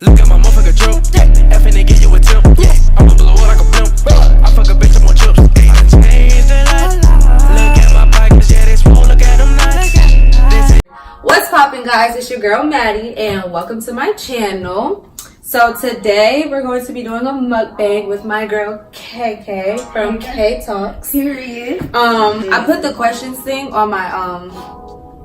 Look at my motherfucker drip. F and they get you a tip. I'ma blow it like a blimp. I fuck a bitch, I'm on chips. I done changed a lot. Look at my pockets, yeah, they swole. Look at them nuts. What's poppin', guys? It's your girl Maddie, and welcome to my channel. So today we're going to be doing a mukbang with my girl KK from Kaytalkz. Period. I put the questions thing on my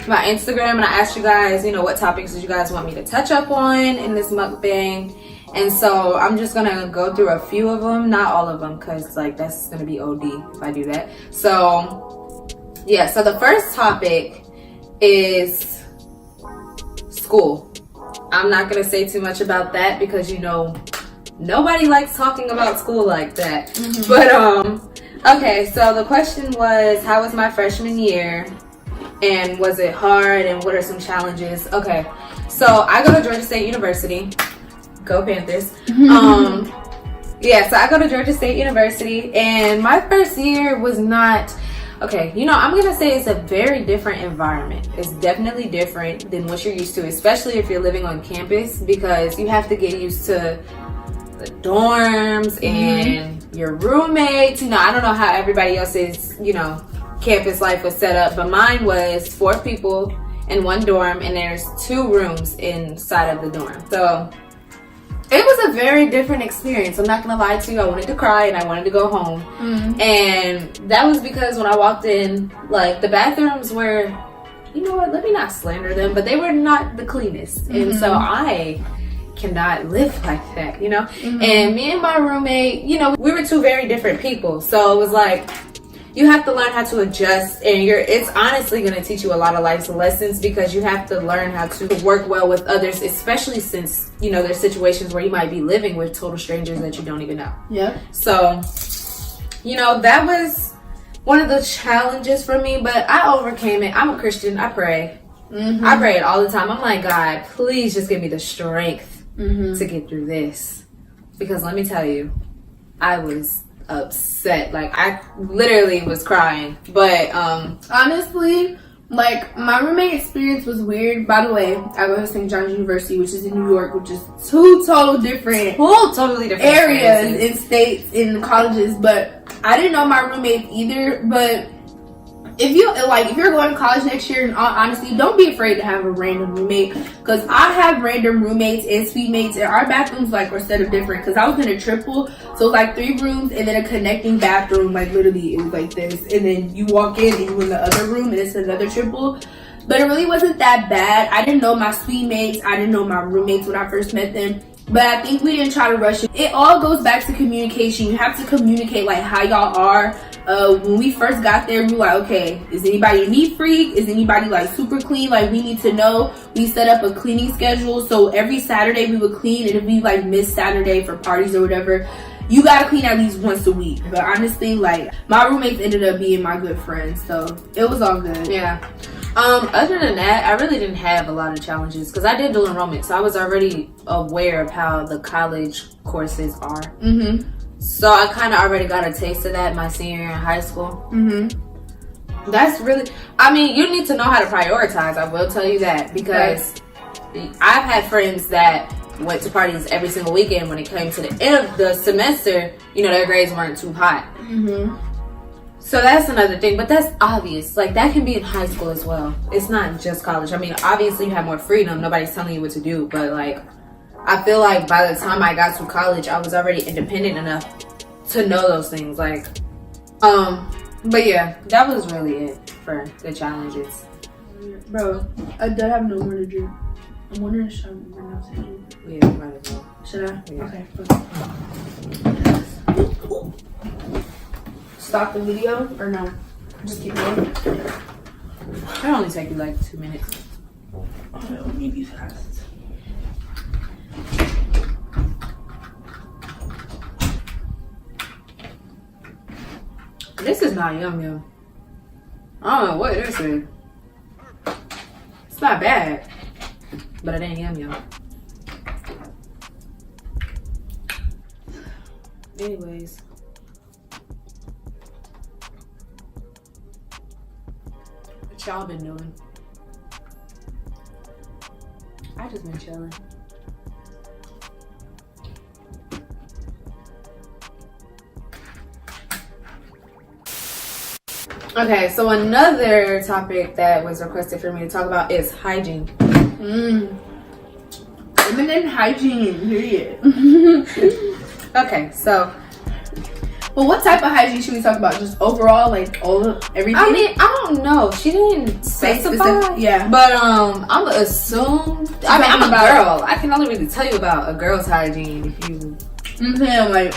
my Instagram, and I asked you guys, what topics did you guys want me to touch up on in this mukbang. And so I'm just gonna go through a few of them, not all of them, because that's gonna be OD if I do that. So yeah, so the first topic is school. I'm not gonna say too much about that because nobody likes talking about school like that. But okay, so the question was, how was my freshman year and was it hard and what are some challenges? Okay, so I go to Georgia State University. Go Panthers. Yeah, so I go to Georgia State University, and my first year was not okay. I'm gonna say it's a very different environment. It's definitely different than what you're used to, especially if you're living on campus, because you have to get used to the dorms and your roommates. I don't know how everybody else's campus life was set up, but mine was 4 people in one dorm, and there's 2 rooms inside of the dorm. So it was a very different experience. I'm not gonna lie to you. I wanted to cry and I wanted to go home. And that was because when I walked in, the bathrooms were, let me not slander them, but they were not the cleanest. And so I cannot live like that, And me and my roommate, we were 2 very different people. So it was you have to learn how to adjust, and it's honestly going to teach you a lot of life lessons, because you have to learn how to work well with others, especially since there's situations where you might be living with total strangers that you don't even know. Yeah. So that was one of the challenges for me, but I overcame it. I'm a Christian. I pray. I pray all the time. I'm like, God, please just give me the strength to get through this, because let me tell you, I was upset. I literally was crying. But honestly, my roommate experience was weird. By the way, I go to St. John's University, which is in New York, which is 2 totally different areas and states in colleges. But I didn't know my roommate either. But if you're going to college next year, and honestly, don't be afraid to have a random roommate, because I have random roommates and suite mates, and our bathrooms were set up different, because I was in a triple, so it's 3 rooms and then a connecting bathroom. Literally it was like this, and then you walk in and you're in the other room and it's another triple. But it really wasn't that bad. I didn't know my suite mates, I didn't know my roommates when I first met them, but I think we didn't try to rush it. It all goes back to communication. You have to communicate how y'all are. When we first got there, we were okay, is anybody a neat freak? Is anybody super clean? We need to know. We set up a cleaning schedule, so every Saturday we would clean, and if we miss Saturday for parties or whatever, you gotta clean at least once a week. But honestly, my roommates ended up being my good friends, so it was all good. Yeah. Other than that, I really didn't have a lot of challenges, because I did dual enrollment, so I was already aware of how the college courses are. So I kind of already got a taste of that my senior year in high school. That's really, you need to know how to prioritize. I will tell you that, because I've had friends that went to parties every single weekend. When it came to the end of the semester, their grades weren't too hot. So that's another thing, but that's obvious. That can be in high school as well. It's not just college. Obviously you have more freedom. Nobody's telling you what to do, but I feel by the time I got to college, I was already independent enough to know those things. But yeah, that was really it for the challenges. Bro, I don't have no more to drink. I'm wondering, should I bring out to you? Yeah, might as well. Should I? Yeah. Okay. Stop the video or no? Just keep going. It'll only take you 2 minutes. Oh, let me be fast. This is not yum yum. I don't know what this is. It's not bad, but it ain't yum yum. Anyways. What y'all been doing? I just been chilling. Okay, so another topic that was requested for me to talk about is hygiene. Feminine hygiene, period. Okay, so. Well, what type of hygiene should we talk about? Just overall, like everything? I mean, I don't know. She didn't specify. Yeah. But I'm gonna assume. I mean, I'm a girl. I can only really tell you about a girl's hygiene if you. Yeah, like,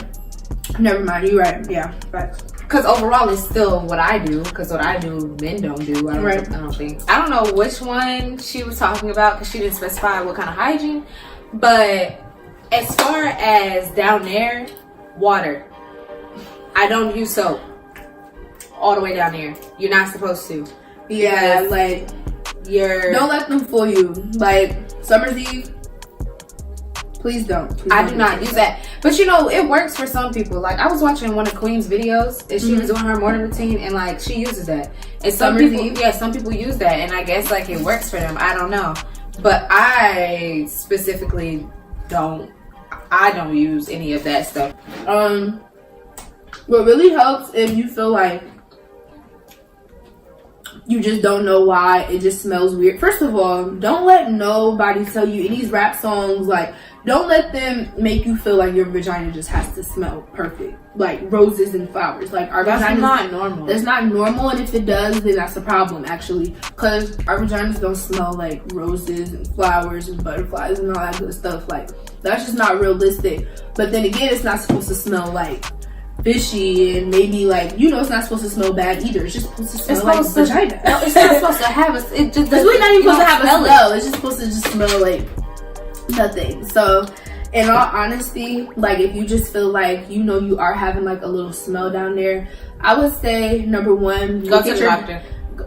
never mind. You're right. Yeah, facts. Because overall, it's still what I do. Because what I do, men don't do. I don't think. I don't know which one she was talking about because she didn't specify what kind of hygiene. But as far as down there, water. I don't use soap all the way down there. You're not supposed to. Yeah, like don't let them fool you. Like Summer's Eve, please don't. I do not use that. But you know, it works for some people. Like I was watching one of Queen's videos and she was doing her morning routine and like she uses that. And some people use that and I guess like it works for them. I don't know. But I specifically don't use any of that stuff. What really helps if you feel like you just don't know why it just smells weird. First of all, don't let nobody tell you in these rap songs, like, don't let them make you feel like your vagina just has to smell perfect. Like roses and flowers. Like that's not normal. That's not normal, and if it does, then that's a problem actually. Because our vaginas don't smell like roses and flowers and butterflies and all that good stuff. Like, that's just not realistic. But then again, it's not supposed to smell like fishy and maybe like, you know, it's not supposed to smell bad either. It's just supposed to smell like vagina. No, it's not supposed to have a. It's really not even supposed to have a smell. It's just supposed to just smell like nothing. So, in all honesty, like if you just feel like you know you are having like a little smell down there, I would say number one, go to the doctor.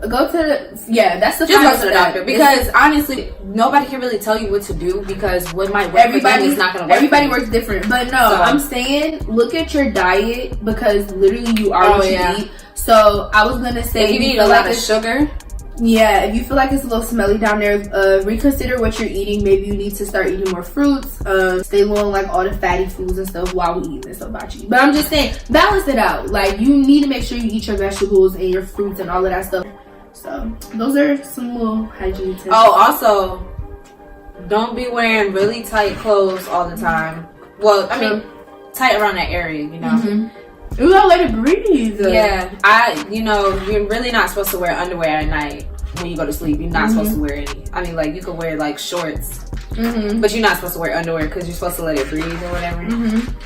Go to the that's the just go to the doctor because honestly nobody can really tell you what to do because what might work for them is not going to work. Everybody works different, but no, so, I'm saying look at your diet because literally you are what you eat. So I was gonna say if you eat a lot of sugar. Yeah, if you feel like it's a little smelly down there, reconsider what you're eating. Maybe you need to start eating more fruits. Stay low on like all the fatty foods and stuff while we eat this hibachi. But I'm just saying, balance it out. Like you need to make sure you eat your vegetables and your fruits and all of that stuff. So those are some little hygiene tips. Oh, also, don't be wearing really tight clothes all the time. Well, I mean, tight around that area, you know. You gotta let it breathe. Yeah, you're really not supposed to wear underwear at night when you go to sleep. You're not supposed to wear any. I mean, like you could wear like shorts, but you're not supposed to wear underwear because you're supposed to let it breathe or whatever.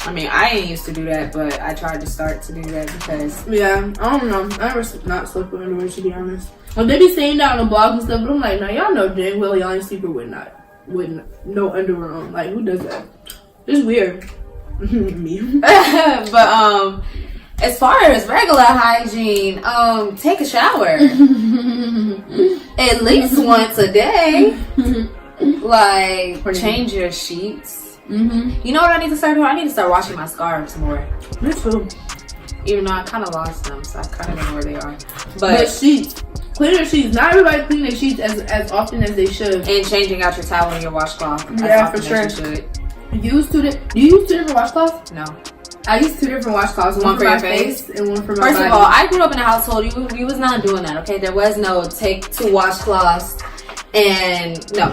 I mean, I ain't used to do that, but I tried to start to do that because I don't know. I never not slept with underwear to be honest. Well, they be saying that on the blog and stuff, but I'm like, no, y'all know dang well y'all ain't sleeping with no underwear on. Like, who does that? It's weird. Me. But as far as regular hygiene, take a shower at least once a day. Like change your sheets. You know what I need to start doing? I need to start washing my scarves more. Me too. Even though I kind of lost them, so I kind of don't know where they are. But sheets. Clean your sheets. Not everybody clean their sheets as often as they should. And changing out your towel and your washcloth. Yeah, for sure. Do you use two different washcloths? No. I use two different washcloths. One for my face and one for my body. First of all, I grew up in a household. You was not doing that, okay? There was no take two washcloths and no.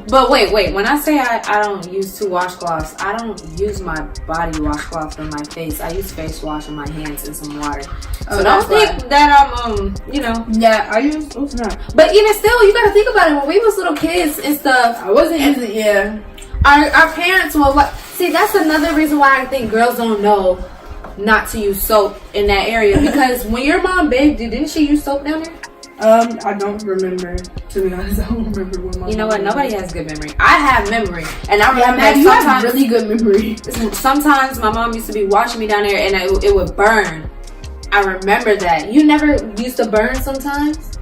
But wait. When I say I don't use two washcloths, I don't use my body washcloth for my face. I use face wash on my hands and some water. So don't think that I'm, Yeah, I use. Oh, snap. But even still, you gotta think about it. When we was little kids and stuff, I wasn't using. Yeah. Our parents will like. See, that's another reason why I think girls don't know not to use soap in that area because when your mom bathed you, didn't she use soap down there? I don't remember. To be honest, I don't remember when my. You know what? Nobody has good memory. I have memory, and I remember Matt, you have really good memory. Sometimes my mom used to be washing me down there, and it would burn. I remember that. You never used to burn sometimes.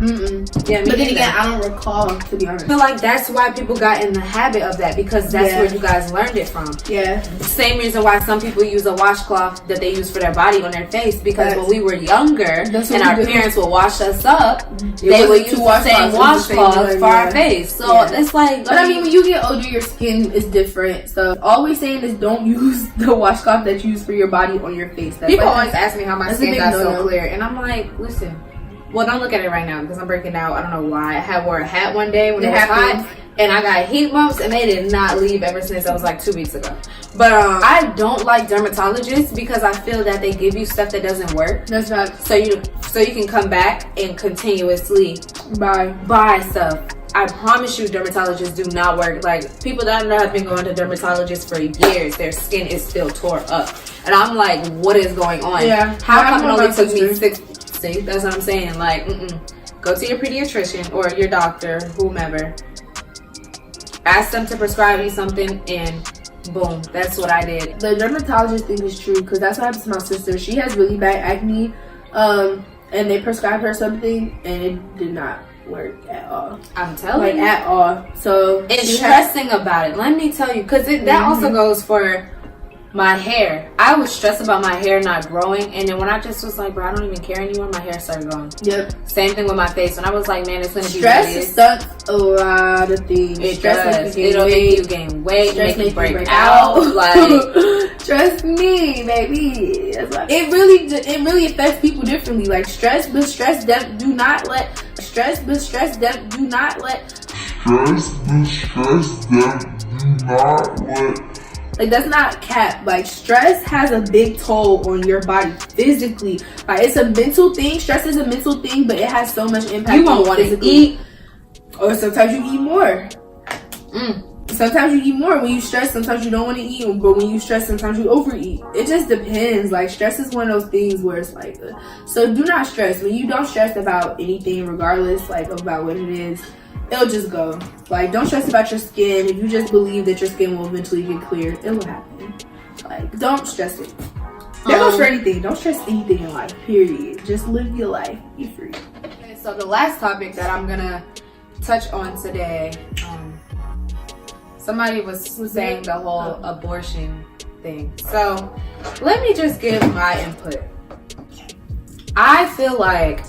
Yeah, but then again, I don't recall, to be honest. I feel like that's why people got in the habit of that, because that's where you guys learned it from. Yeah. Same reason why some people use a washcloth that they use for their body on their face, because when we were younger and our parents would wash us up, they would use the same washcloth for our face. So it's like, but I mean, when you get older, your skin is different. So all we're saying is don't use the washcloth that you use for your body on your face. That's people like, always ask me how my skin got so clear, and I'm like, listen. Well, don't look at it right now because I'm breaking out. I don't know why. I wore a hat one day when it was hot, and I got heat bumps, and they did not leave ever since. That was like 2 weeks ago. But I don't like dermatologists because I feel that they give you stuff that doesn't work. That's right. So you can come back and continuously buy stuff. I promise you, dermatologists do not work. Like, people that I know have been going to dermatologists for years. Their skin is still tore up, and I'm like, what is going on? Yeah. How come it only took me 6? See, that's what I'm saying. Like, go to your pediatrician or your doctor, whomever. Ask them to prescribe you something, and boom, that's what I did. The dermatologist thing is true because that's what happened to my sister. She has really bad acne, and they prescribed her something, and it did not work at all. I'm telling you, at all. So it's stressing about it. Let me tell you, because that also goes for my hair. I was stressed about my hair not growing, and then when I just was like, bro, I don't even care anymore, my hair started growing. Yep. Same thing with my face. When I was like, man, it's gonna be stress stunts a lot of things. It stress does. It'll make you gain weight, make you break out. Like, trust me, baby. That's why. It really affects people differently. Like stress, but stress them do not let stress, but stress them do not let stress, but stress them do not let. Like, that's not cap. Like, stress has a big toll on your body physically. Like, it's a mental thing. Stress is a mental thing, but it has so much impact. You won't want to eat. Or sometimes you eat more. Sometimes you eat more when you stress. Sometimes you don't want to eat. But when you stress, sometimes you overeat. It just depends. Like, stress is one of those things where it's like... So, do not stress. When you don't stress about anything, regardless, like, about what it is, it'll just go. Like, don't stress about your skin. If you just believe that your skin will eventually get clear, it will happen. Like, don't stress it. That goes for anything. Don't stress anything in life, period. Just live your life. Be free. Okay, so the last topic that I'm gonna touch on today, somebody was saying the whole abortion thing. So, let me just give my input. I feel like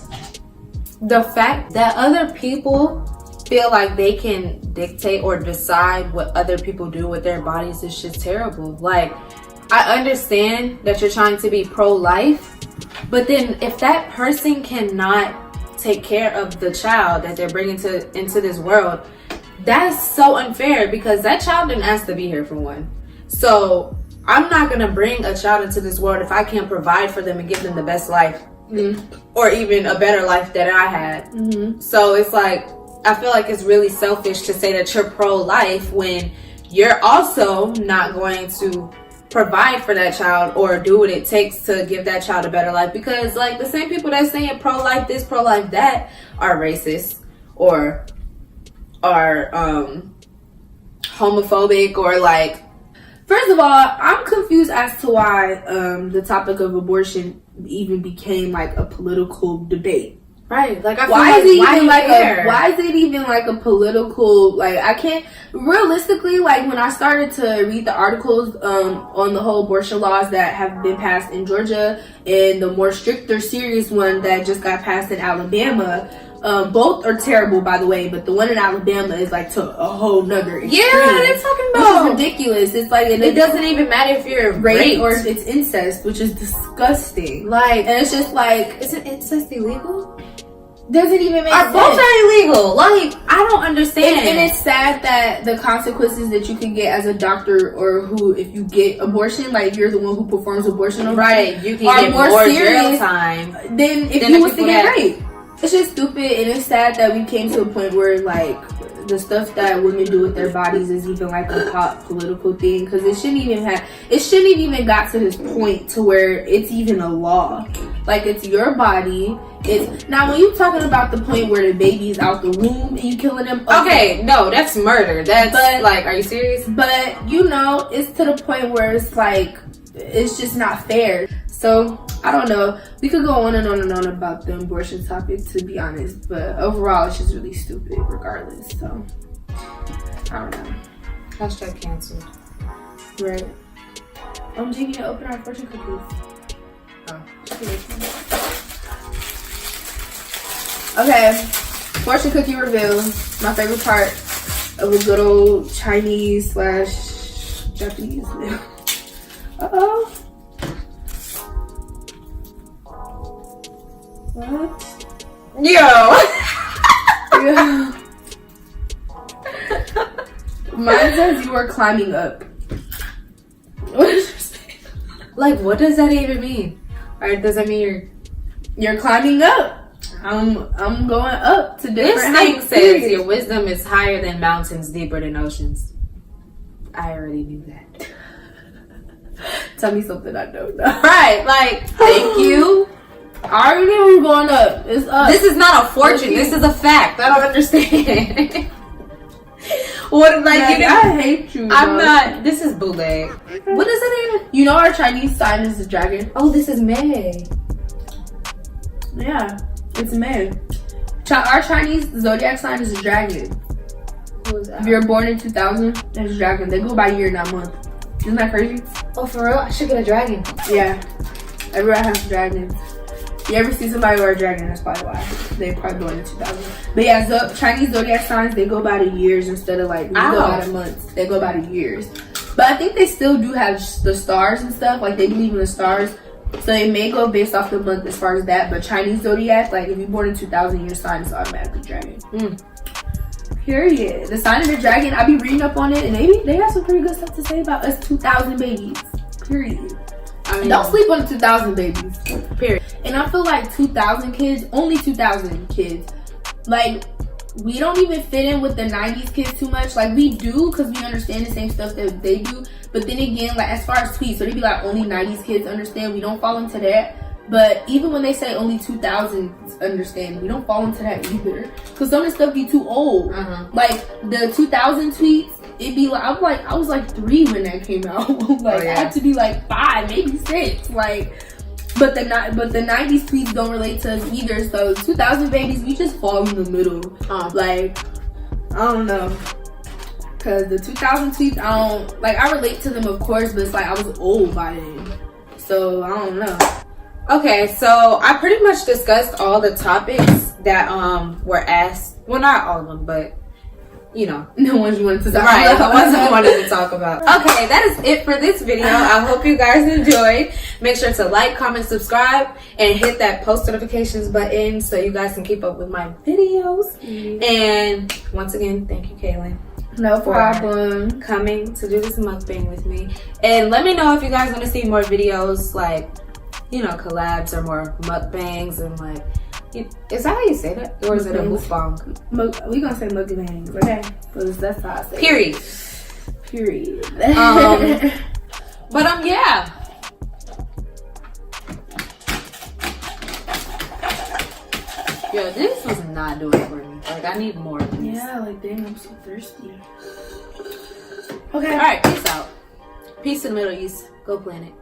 the fact that other people feel like they can dictate or decide what other people do with their bodies is just terrible. Like, I understand that you're trying to be pro-life, but then if that person cannot take care of the child that they're bringing into this world, that's so unfair, because that child didn't ask to be here, for one. So I'm not gonna bring a child into this world if I can't provide for them and give them the best life, or even a better life that I had. So it's like, I feel like it's really selfish to say that you're pro-life when you're also not going to provide for that child or do what it takes to give that child a better life. Because, like, the same people that's saying pro-life this, pro-life that are racist or are homophobic, or like... First of all, I'm confused as to why the topic of abortion even became like a political debate. Right, like, I feel why is it even like a political, like, I can't realistically, like, when I started to read the articles on the whole abortion laws that have been passed in Georgia and the more stricter serious one that just got passed in Alabama, both are terrible, by the way, but the one in Alabama is like to a whole nother extreme. Yeah, they're talking about, which is ridiculous. It's like it doesn't even matter if you're raped or if it's incest, which is disgusting. Like, and it's just like, isn't incest illegal? Doesn't even make sense. Both are illegal. Like, I don't understand. And it's sad that the consequences that you can get as a doctor, or who, if you get abortion, like, you're the one who performs abortion, right? You can get more jail time than if you was to get raped. It's just stupid, and it's sad that we came to a point where, like, the stuff that women do with their bodies is even like a hot political thing, because it shouldn't even got to this point to where it's even a law. Like, it's your body. It's now, when you talking about the point where the baby's out the womb and you killing them, okay, no, that's murder. But, like, are you serious? But, you know, it's to the point where it's like, it's just not fair. So I don't know. We could go on and on and on about the abortion topic, to be honest, but overall, it's just really stupid, regardless. So I don't know. Hashtag canceled. Right. Gigi, to open our fortune cookies. Oh. Okay, fortune cookie reveal. My favorite part of a good old Chinese / Japanese meal. Uh-oh. What? Yo! Yeah. Mine says you are climbing up. What does it say? Like, what does that even mean? Or does that mean You're climbing up. I'm going up to this different thing heights. says your wisdom is higher than mountains, deeper than oceans. I already knew that. Tell me something I don't know. Right, like, thank you. I already knew we were going up. It's up. This is not a fortune. This is a fact. I don't understand. What, like, Like, you know, I hate you. I'm bro. not. This is bootleg. What is it even? You know our Chinese sign is a dragon? Oh, this is May. Yeah, it's a man. Our Chinese zodiac sign is a dragon. Who is If that? you're born in 2000, it's a dragon. They go by year, not month. Isn't that crazy? Oh, for real? I should get a dragon. Yeah. Everyone has dragons. You ever see somebody wear a dragon? That's probably why. They probably born in 2000. But yeah, Chinese zodiac signs, they go by the years instead of like, we go by the months. They go by the years. But I think they still do have the stars and stuff. Like, they believe in the stars. So it may go based off the month as far as that. But Chinese zodiac, like, if you're born in 2000, your sign is automatically dragon. Period. The sign of the dragon, I be reading up on it, and they have some pretty good stuff to say about us 2000 babies. Period. I mean, Don't sleep on the 2000 babies. period. And I feel like 2000 kids, only 2000 kids, like, we don't even fit in with the 90s kids too much. Like, we do, because we understand the same stuff that they do. But then again, like, as far as tweets, so they be like, only 90s kids understand. We don't fall into that. But even when they say only 2000s understand, we don't fall into that either. Because some of the stuff be too old. Like, the 2000 tweets, it'd be like, I was like 3 when that came out. Like, I had to be like 5, maybe 6. Like, but the 90s tweets don't relate to us either. So 2000 babies, we just fall in the middle. Like, I don't know. Cause the 2000 tweets, I relate to them, of course, but it's like I was old by then. So I don't know. Okay, so I pretty much discussed all the topics that were asked. Well, not all of them, but you know, the ones you wanted to talk right, about. the ones I wanted to talk about. Okay, that is it for this video. I hope you guys enjoyed. Make sure to like, comment, subscribe, and hit that post notifications button so you guys can keep up with my videos. And once again, thank you, Kaylin. No problem. Coming to do this mukbang with me. And let me know if you guys want to see more videos, like, you know, collabs or more mukbangs and like, is that how you say that? Or is it a mukbang? We gonna say mukbangs, okay? Because that's how I say Period. it. Period. But yeah. Yo, this was not doing it for me. Like, I need more of these. Yeah, like, dang, I'm so thirsty. Okay. Alright, peace out. Peace in the Middle East. Go planet.